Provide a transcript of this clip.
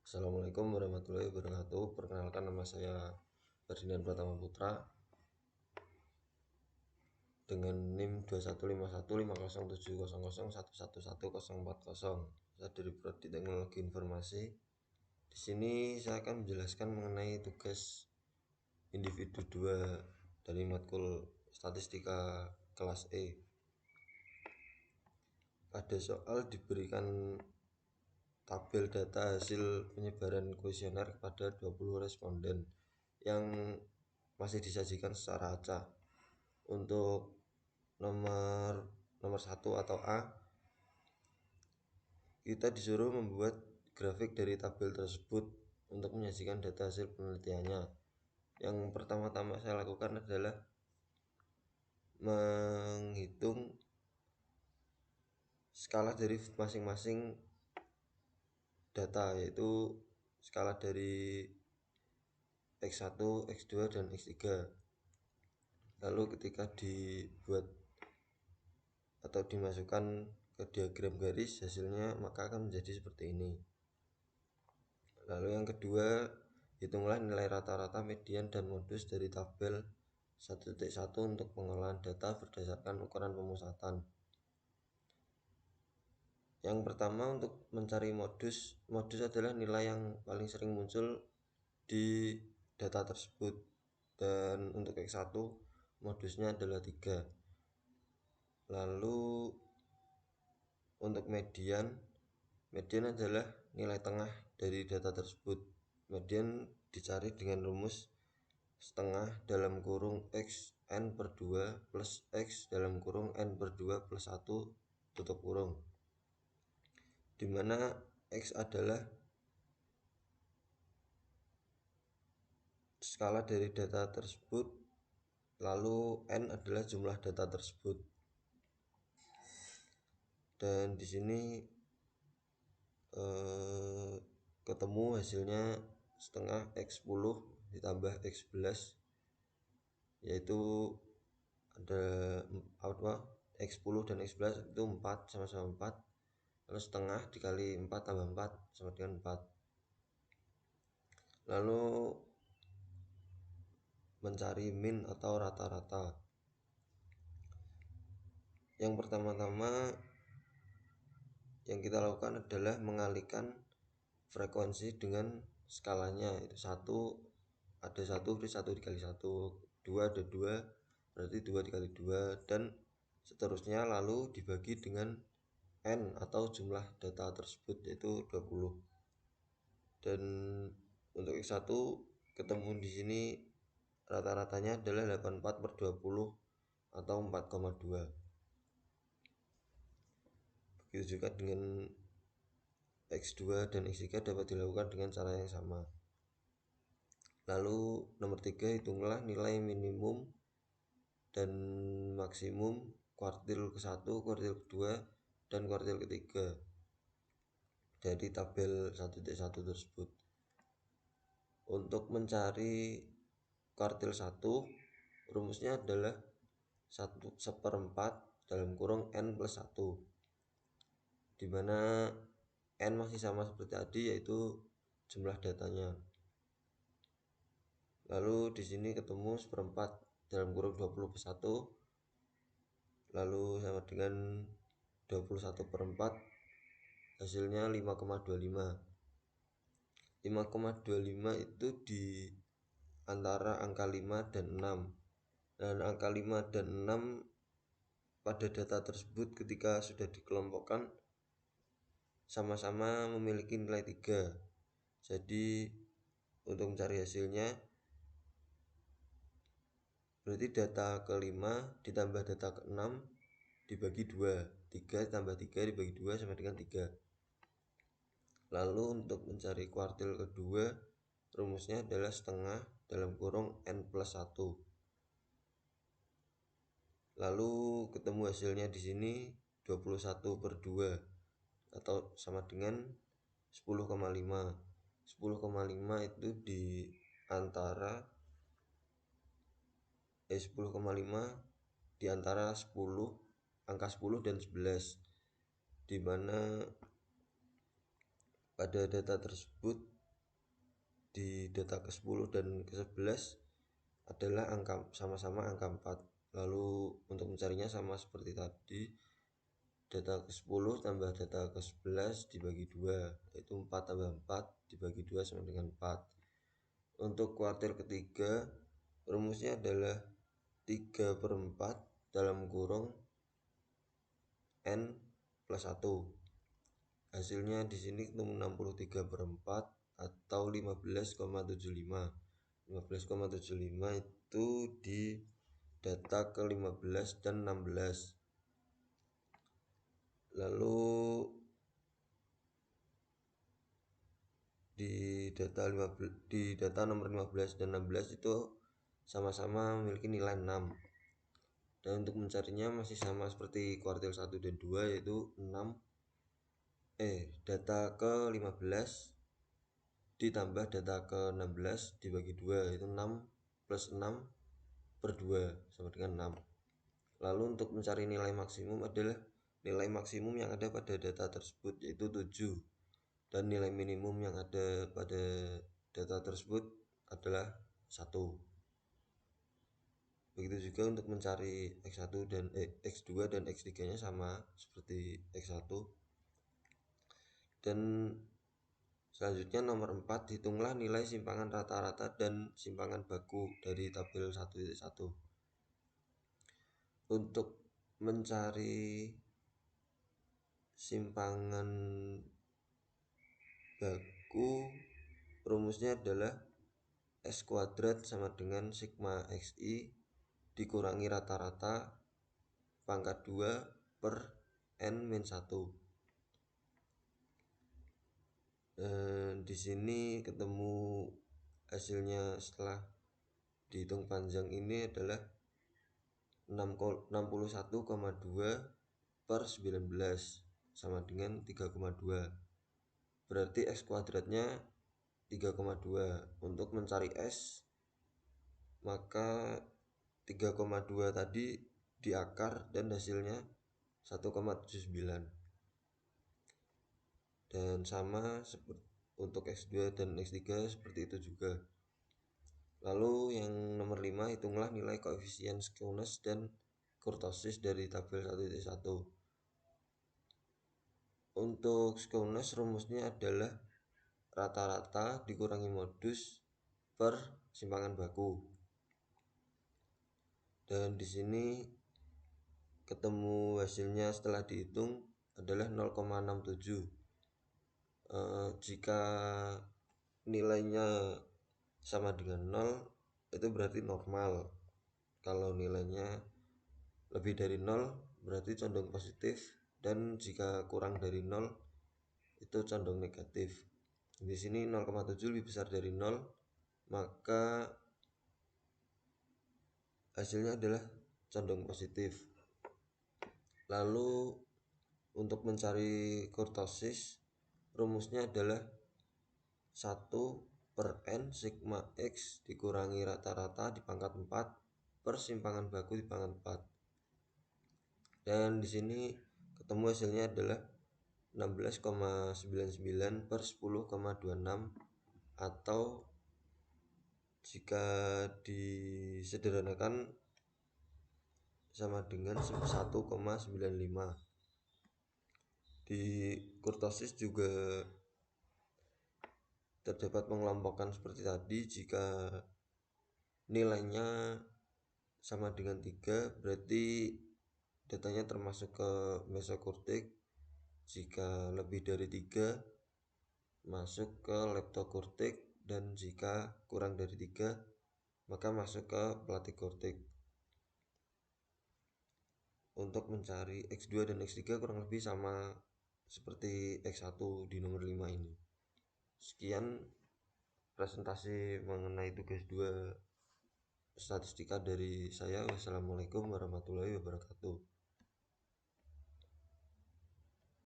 Assalamualaikum warahmatullahi wabarakatuh. Perkenalkan, nama saya Ferdinand Pratama Putra dengan NIM 21515070011140. Saya dari Prodi Teknologi Informasi. Di sini saya akan menjelaskan mengenai tugas individu 2 dari matkul Statistika kelas E. Pada soal diberikan tabel data hasil penyebaran kuesioner kepada 20 responden yang masih disajikan secara acak. Untuk nomor 1 atau A, kita disuruh membuat grafik dari tabel tersebut untuk menyajikan data hasil penelitiannya. Yang pertama-tama saya lakukan adalah menghitung skala dari masing-masing data, yaitu skala dari X1, X2, dan X3. Lalu ketika dibuat atau dimasukkan ke diagram garis, hasilnya maka akan menjadi seperti ini. Lalu yang kedua, hitunglah nilai rata-rata, median, dan modus dari tabel 1.1 untuk pengolahan data berdasarkan ukuran pemusatan. Yang pertama, untuk mencari modus adalah nilai yang paling sering muncul di data tersebut, dan untuk X1 modusnya adalah 3. Lalu untuk median adalah nilai tengah dari data tersebut. Median dicari dengan rumus setengah dalam kurung X n per 2 plus X dalam kurung n per 2 plus 1 tutup kurung, dimana X adalah skala dari data tersebut, lalu N adalah jumlah data tersebut. Dan di sini ketemu hasilnya setengah X10 ditambah X11, yaitu ada X10 dan X11 itu 4, sama-sama 4. Lalu setengah dikali 4 tambah 4 sama dengan 4. Lalu mencari min atau rata-rata. Yang pertama-tama yang kita lakukan adalah mengalihkan frekuensi dengan skalanya, itu 1 ada 1 berarti 1 dikali 1, 2 ada 2 berarti 2 dikali 2, dan seterusnya, lalu dibagi dengan N atau jumlah data tersebut, yaitu 20. Dan untuk X1 ketemu di sini rata-ratanya adalah 84 per 20 atau 4,2. Begitu juga dengan X2 dan X3 dapat dilakukan dengan cara yang sama. Lalu nomor 3, hitunglah nilai minimum dan maksimum kuartil ke-1, kuartil ke-2, dan kuartil ke-3 dari tabel 1.1 tersebut. Untuk mencari kuartil 1, rumusnya adalah 1/4 dalam kurung N plus 1, dimana N masih sama seperti tadi, yaitu jumlah datanya. Lalu di sini ketemu 1/4 dalam kurung 20 per 1, lalu sama dengan 21/4, hasilnya 5,25. 5,25 itu di antara angka 5 dan 6. Dan angka 5 dan 6 pada data tersebut ketika sudah dikelompokkan sama-sama memiliki nilai 3. Jadi untuk mencari hasilnya, berarti data ke-5 ditambah data ke-6 dibagi 2, 3 tambah 3 dibagi 2 sama dengan 3. Lalu untuk mencari kuartil kedua, rumusnya adalah setengah dalam kurung N plus 1. Lalu ketemu hasilnya di sini 21 per 2 atau sama dengan 10,5. 10,5 itu di antara 10,5 di antara 10, angka 10 dan 11, di mana pada data tersebut di data ke-10 dan ke-11 adalah sama-sama angka 4. Lalu untuk mencarinya sama seperti tadi, data ke-10 tambah data ke-11 dibagi 2, yaitu 4 tambah 4 dibagi 2 sama dengan 4. Untuk kuartil ketiga, rumusnya adalah 3/4 dalam kurung N plus 1. Hasilnya di sini ketemu 63/4 atau 15,75. 15,75 itu di data ke-15 dan 16. Lalu di data nomor 15 dan 16 itu sama-sama memiliki nilai 6. Dan untuk mencarinya masih sama seperti kuartil 1 dan 2, yaitu data ke-15 ditambah data ke-16 dibagi 2, yaitu 6 plus 6 per 2 sama dengan 6. Lalu untuk mencari nilai maksimum adalah nilai maksimum yang ada pada data tersebut, yaitu 7. Dan nilai minimum yang ada pada data tersebut adalah 1. Begitu juga untuk mencari X1 dan X2 dan X3 nya sama seperti X1. Dan selanjutnya nomor 4, hitunglah nilai simpangan rata-rata dan simpangan baku dari tabel 1.1. Untuk mencari simpangan baku, rumusnya adalah S kuadrat sama dengan sigma XI dikurangi rata-rata pangkat 2 per N-1. Di sini ketemu hasilnya setelah dihitung panjang ini adalah 61,2 per 19 sama dengan 3,2. Berarti X kuadratnya 3,2. Untuk mencari S, maka 3,2 tadi diakar dan hasilnya 1,79. Dan sama seperti untuk X2 dan X3 seperti itu juga. Lalu yang nomor 5, hitunglah nilai koefisien skewness dan kurtosis dari tabel 1.1. Untuk skewness rumusnya adalah rata-rata dikurangi modus per simpangan baku. Dan di sini ketemu hasilnya setelah dihitung adalah 0,67. Jika nilainya sama dengan 0, itu berarti normal. Kalau nilainya lebih dari 0 berarti condong positif, dan jika kurang dari 0 itu condong negatif. Di sini 0,7 lebih besar dari 0, maka hasilnya adalah condong positif. Lalu untuk mencari kurtosis, rumusnya adalah 1 per N sigma X dikurangi rata-rata di pangkat 4 per simpangan baku di pangkat 4. Dan di sini ketemu hasilnya adalah 16,99 per 10,26, atau jika disederhanakan sama dengan 1,95. Di kurtosis juga terdapat pengelompokan seperti tadi. Jika nilainya sama dengan 3 berarti datanya termasuk ke mesokortik. Jika lebih dari 3 masuk ke leptokortik, dan jika kurang dari 3 maka masuk ke platikortik. Untuk mencari X2 dan X3 kurang lebih sama seperti X1 di nomor 5 ini. Sekian presentasi mengenai tugas 2 statistika dari saya. Wassalamualaikum warahmatullahi wabarakatuh.